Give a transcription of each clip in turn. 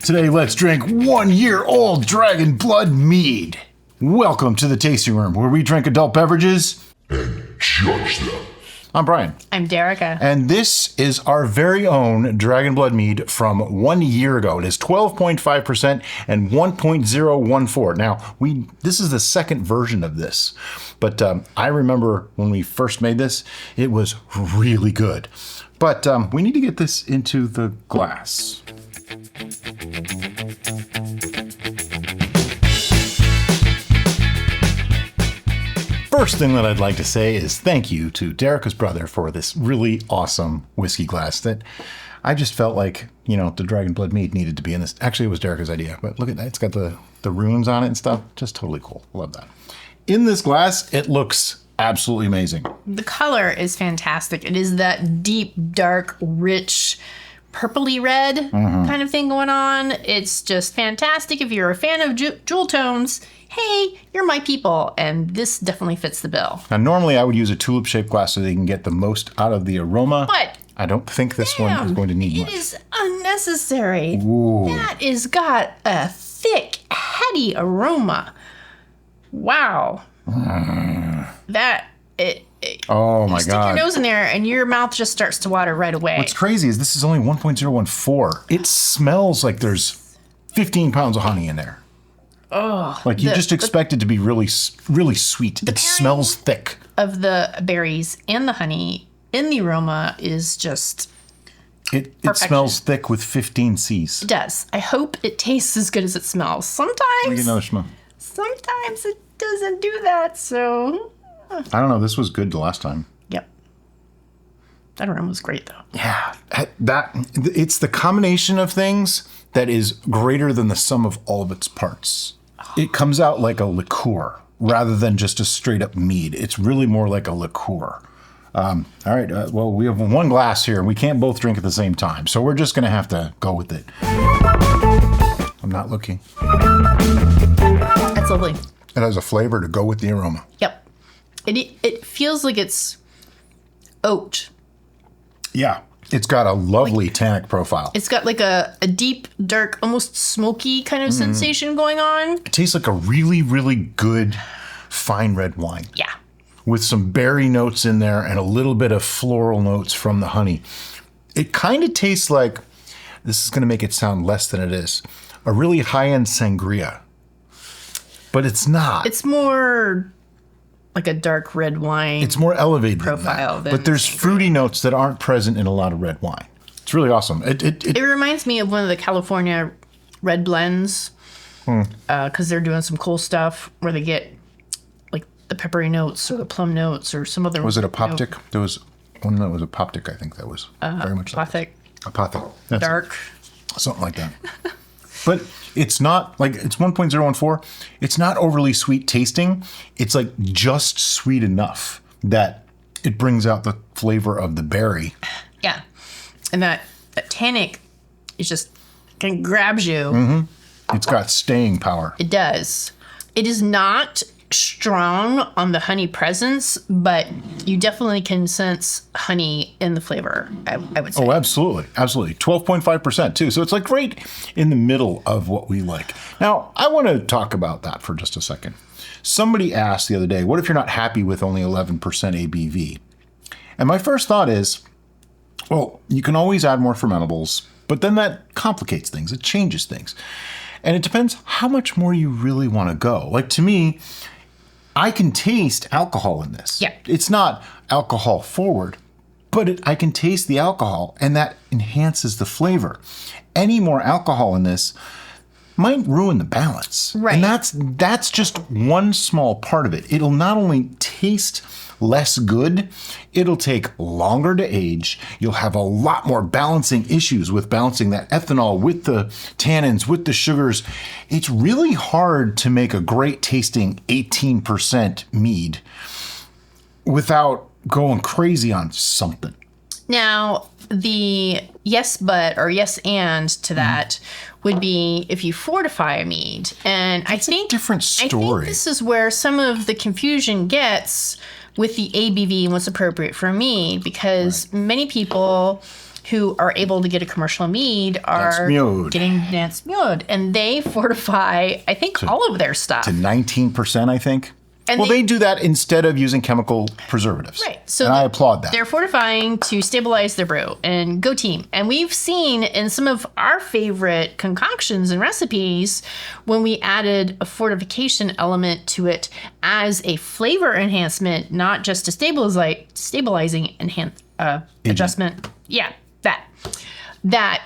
Today, let's drink 1-year-old Dragon Blood Mead. Welcome to the tasting room, where we drink adult beverages and judge them. I'm Brian. I'm Derica. And this is our very own Dragon Blood Mead from 1 year ago. It is 12.5% and 1.014. Now, this is the second version of this, but I remember when we first made this, it was really good. But we need to get this into the glass. First thing that I'd like to say is thank you to Derica's brother for this really awesome whiskey glass that I just felt like, the Dragon Blood Mead needed to be in this. Actually, it was Derica's idea, but look at that. It's got the runes on it and stuff. Just totally cool. Love that. In this glass, it looks absolutely amazing. The color is fantastic. It is that deep, dark, rich, purpley red kind of thing going on. It's just fantastic. If you're a fan of jewel tones, hey, you're my people, and this definitely fits the bill. Now, normally I would use a tulip-shaped glass so they can get the most out of the aroma. But I don't think this one is going to need much. It is unnecessary. Ooh. That is got a thick, heady aroma. Wow. Oh my God. Stick your nose in there and your mouth just starts to water right away. What's crazy is this is only 1.014. It smells like there's 15 pounds of honey in there. Oh, like you just expect it to be really, really sweet. It smells thick. Of the berries and the honey in the aroma is just It smells thick with 15 C's. It does. I hope it tastes as good as it smells. Sometimes. Let me get another smell. Sometimes it doesn't do that, so. I don't know. This was good the last time. Yep. That aroma was great, though. Yeah. It's the combination of things that is greater than the sum of all of its parts. It comes out like a liqueur rather than just a straight up mead. It's really more like a liqueur. All right. Well, we have one glass here and we can't both drink at the same time. So we're just going to have to go with it. I'm not looking. That's lovely. It has a flavor to go with the aroma. Yep. It feels like it's oaked. Yeah. It's got a lovely tannic profile. It's got like a deep, dark, almost smoky kind of sensation going on. It tastes like a really, really good fine red wine. Yeah. With some berry notes in there and a little bit of floral notes from the honey. It kind of tastes like, this is going to make it sound less than it is, a really high-end sangria. But it's not. It's more like a dark red wine. It's more elevated profile than that. But there's fruity notes that aren't present in a lot of red wine. It's really awesome. It reminds me of one of the California red blends because they're doing some cool stuff where they get like the peppery notes or the plum notes or some other. Was it apoptic? There was one that was apoptic. I think that was very much apothic. Apothic. That's dark. Something like that. But it's not like it's 1.014. It's not overly sweet tasting. It's like just sweet enough that it brings out the flavor of the berry. Yeah. And that tannic is just kind of grabs you. Mm-hmm. It's got staying power. It does. It is not strong on the honey presence, but you definitely can sense honey in the flavor, I would say. Oh, absolutely. Absolutely. 12.5% too. So it's like right in the middle of what we like. Now, I want to talk about that for just a second. Somebody asked the other day, what if you're not happy with only 11% ABV? And my first thought is, well, you can always add more fermentables, but then that complicates things. It changes things. And it depends how much more you really want to go. Like to me, I can taste alcohol in this. Yeah. It's not alcohol forward, but I can taste the alcohol and that enhances the flavor. Any more alcohol in this might ruin the balance. Right. And that's just one small part of it. It'll not only taste less good, it'll take longer to age. You'll have a lot more balancing issues with balancing that ethanol with the tannins, with the sugars. It's really hard to make a great tasting 18% mead without going crazy on something. Now, the yes but or yes and to that would be if you fortify a mead. And I think different story. I think this is where some of the confusion gets with the ABV and what's appropriate for a mead, because many people who are able to get a commercial mead are Mead. getting Dansk Mead. And they fortify, I think, all of their stuff. To 19%, I think. And they do that instead of using chemical preservatives. Right. So and I applaud that. They're fortifying to stabilize their brew, and go team. And we've seen in some of our favorite concoctions and recipes when we added a fortification element to it as a flavor enhancement, not just a stabilizing adjustment. Yeah, that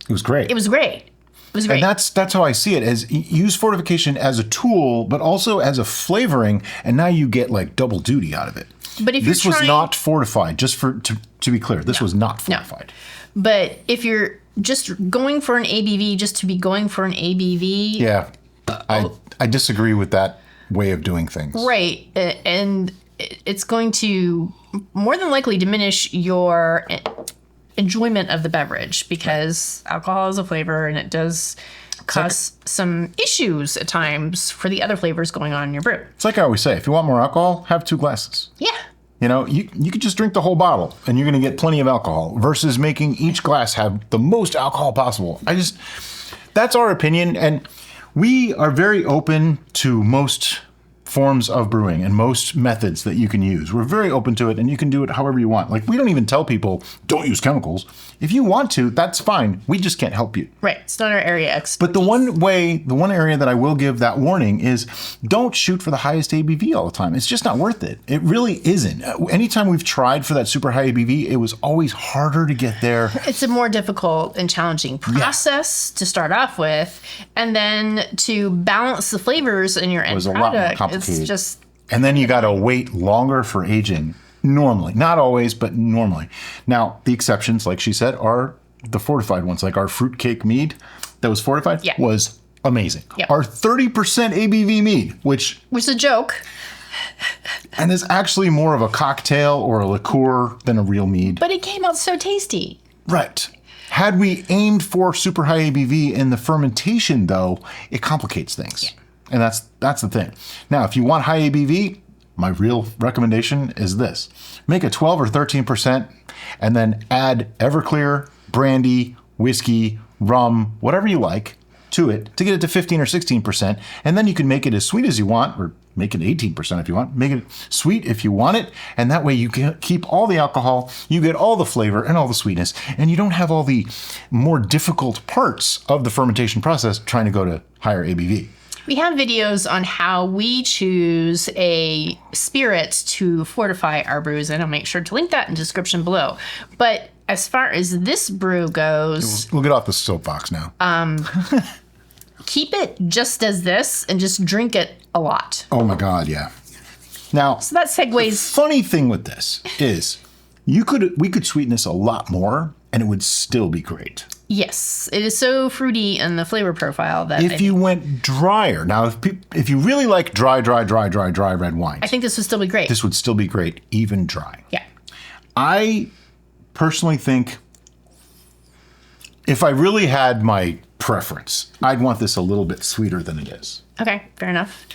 it was great. It was great. It was great. And that's how I see it, as use fortification as a tool, but also as a flavoring, and now you get like double duty out of it. But if this you're was not fortified, just to be clear, this was not fortified. No. But if you're just going for an ABV just to be going for an ABV. Yeah. I disagree with that way of doing things. Right. And it's going to more than likely diminish your enjoyment of the beverage, because alcohol is a flavor and it does cause some issues at times for the other flavors going on in your brew. It's like I always say, if you want more alcohol, have 2 glasses. Yeah. You know, you could just drink the whole bottle and you're going to get plenty of alcohol versus making each glass have the most alcohol possible. That's our opinion. And we are very open to most forms of brewing and most methods that you can use. We're very open to it, and you can do it however you want. Like, we don't even tell people, don't use chemicals. If you want to, that's fine. We just can't help you. Right. It's not our area expertise. But the one area that I will give that warning is don't shoot for the highest ABV all the time. It's just not worth it. It really isn't. Anytime we've tried for that super high ABV, it was always harder to get there. It's a more difficult and challenging process to start off with, and then to balance the flavors in your end A lot more product. complicated. It's just... And then you got to wait longer for aging. Normally. Not always, but normally. Now, the exceptions, like she said, are the fortified ones. Like our fruitcake mead that was fortified was amazing. Yep. Our 30% ABV mead, which is a joke. And is actually more of a cocktail or a liqueur than a real mead. But it came out so tasty. Right. Had we aimed for super high ABV in the fermentation, though, it complicates things. Yeah. And that's the thing. Now, if you want high ABV, my real recommendation is this. Make a 12 or 13% and then add Everclear, brandy, whiskey, rum, whatever you like to it to get it to 15 or 16%. And then you can make it as sweet as you want, or make it 18% if you want. Make it sweet if you want it. And that way you can keep all the alcohol, you get all the flavor and all the sweetness, and you don't have all the more difficult parts of the fermentation process trying to go to higher ABV. We have videos on how we choose a spirit to fortify our brews, and I'll make sure to link that in the description below. But as far as this brew goes... We'll get off the soapbox now. Keep it just as this and just drink it a lot. Oh my God, yeah. Now, so that segues... The funny thing with this is we could sweeten this a lot more and it would still be great. Yes, it is so fruity in the flavor profile that if you went drier. Now, if you really like dry red wines, I think this would still be great. This would still be great, even dry. Yeah. I personally think if I really had my preference, I'd want this a little bit sweeter than it is. Okay, fair enough.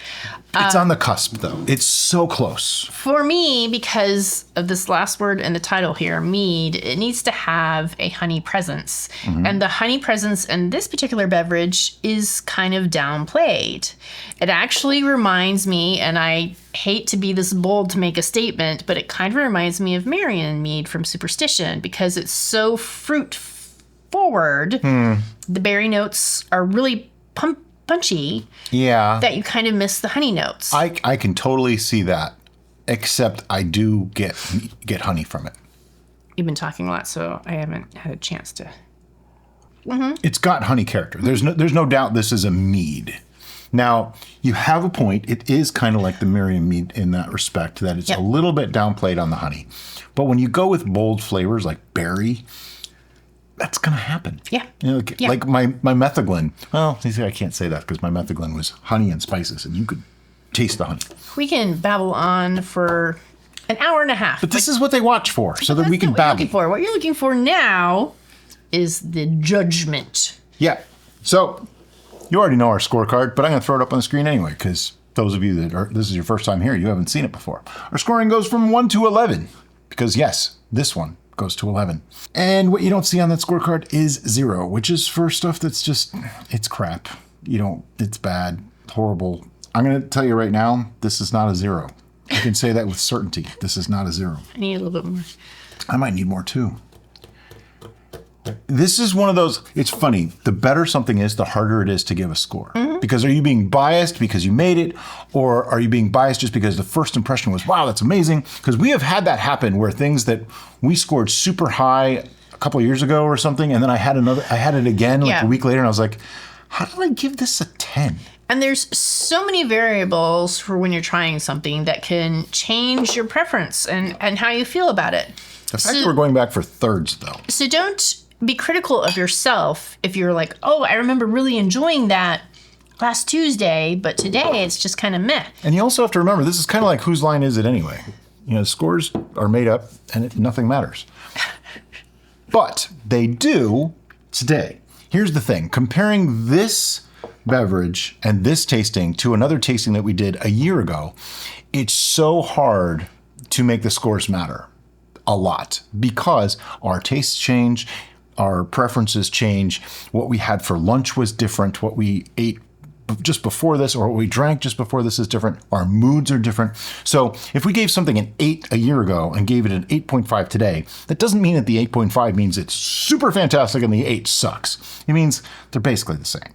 It's on the cusp, though. It's so close. For me, because of this last word in the title here, mead, it needs to have a honey presence. Mm-hmm. And the honey presence in this particular beverage is kind of downplayed. It actually reminds me, and I hate to be this bold to make a statement, but it kind of reminds me of Marion Mead from Superstition, because it's so fruit forward. The berry notes are really punchy, that you kind of miss the honey notes. I can totally see that, except I do get honey from it. You've been talking a lot, so I haven't had a chance to. Mm-hmm. It's got honey character. There's no doubt this is a mead. Now, you have a point. It is kind of like the Miriam mead in that respect, that it's a little bit downplayed on the honey. But when you go with bold flavors like berry, that's going to happen. Yeah. You know, like my metheglin. Well, you see, I can't say that because my metheglin was honey and spices, and you could taste the honey. We can babble on for an hour and a half. But this is what they watch for, so that we can babble. What you're looking for now is the judgment. Yeah. So you already know our scorecard, but I'm going to throw it up on the screen anyway, because those of you this is your first time here, you haven't seen it before. Our scoring goes from 1 to 11, because yes, this one goes to 11. And what you don't see on that scorecard is 0, which is for stuff that's just, it's crap. It's bad, horrible. I'm going to tell you right now, this is not a 0. I can say that with certainty. This is not a 0. I need a little bit more. I might need more too. This is one of those, it's funny, the better something is, the harder it is to give a score. Because are you being biased because you made it, or are you being biased just because the first impression was, wow, that's amazing? Because we have had that happen where things that we scored super high a couple of years ago or something, and then I had it again like a week later, and I was like, how did I give this a 10? And there's so many variables for when you're trying something that can change your preference and how you feel about it. The fact that we're going back for thirds, though. So don't be critical of yourself if you're like, oh, I remember really enjoying that last Tuesday, but today it's just kind of meh. And you also have to remember, this is kind of like whose line is it anyway? Scores are made up and nothing matters. But they do today. Here's the thing. Comparing this beverage and this tasting to another tasting that we did a year ago, it's so hard to make the scores matter a lot because our tastes change, our preferences change. What we had for lunch was different. What we ate just before this or what we drank just before this is different. Our moods are different. So if we gave something an 8 a year ago and gave it an 8.5 today, that doesn't mean that the 8.5 means it's super fantastic and the 8 sucks. It means they're basically the same.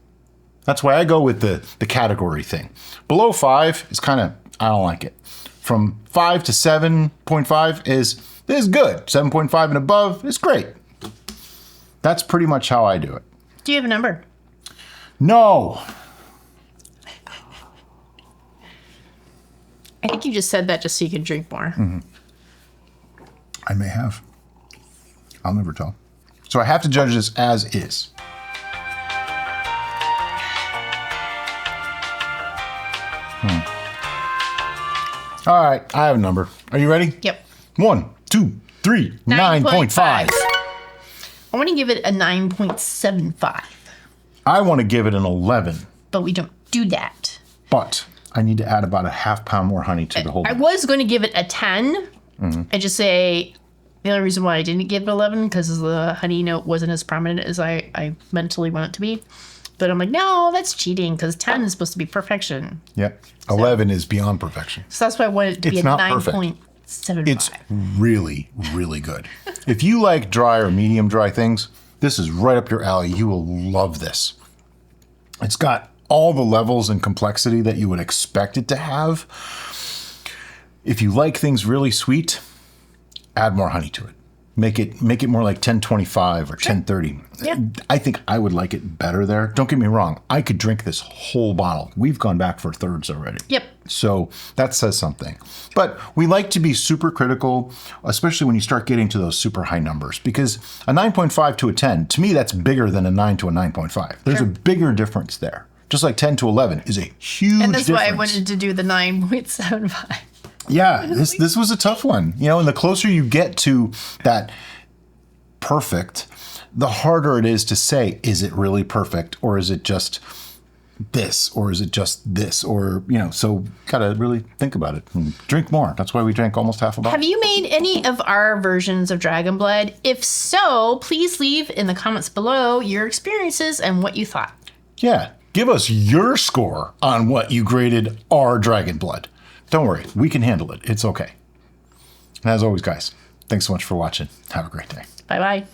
That's why I go with the category thing. Below 5 is kind of, I don't like it. From 5 to 7.5 is good. 7.5 and above is great. That's pretty much how I do it. Do you have a number? No. I think you just said that just so you could drink more. I may have. I'll never tell. So I have to judge this as is. All right, I have a number. Are you ready? Yep. 1, 2, 3, 9.5. I want to give it a 9.75. I want to give it an 11. But we don't do that. But I need to add about a half pound more honey to the whole I thing. was going to give it a 10 and just say the only reason why I didn't give it 11 because the honey note wasn't as prominent as I mentally want it to be. But I'm like, no, that's cheating because 10 is supposed to be perfection. Yep. 11 is beyond perfection. So that's why I wanted it to be a 9.75. It's really, really good. If you like dry or medium dry things, this is right up your alley. You will love this. It's got all the levels and complexity that you would expect it to have. If you like things really sweet, add more honey to it. Make it more like 1025 or 1030. Yeah. I think I would like it better there. Don't get me wrong. I could drink this whole bottle. We've gone back for thirds already. Yep. So that says something. But we like to be super critical, especially when you start getting to those super high numbers, because a 9.5 to a 10, to me, that's bigger than a 9 to a 9.5. There's a bigger difference there. Just like 10 to 11 is a huge difference. And that's why I wanted to do the 9.75. Yeah, this was a tough one. And the closer you get to that perfect, the harder it is to say, is it really perfect? Or is it just this? Or is it just this? Or, so gotta really think about it and drink more. That's why we drank almost half a bottle. Have you made any of our versions of Dragon Blood? If so, please leave in the comments below your experiences and what you thought. Yeah, give us your score on what you graded our Dragon Blood. Don't worry, we can handle it. It's okay. And as always, guys, thanks so much for watching. Have a great day. Bye-bye.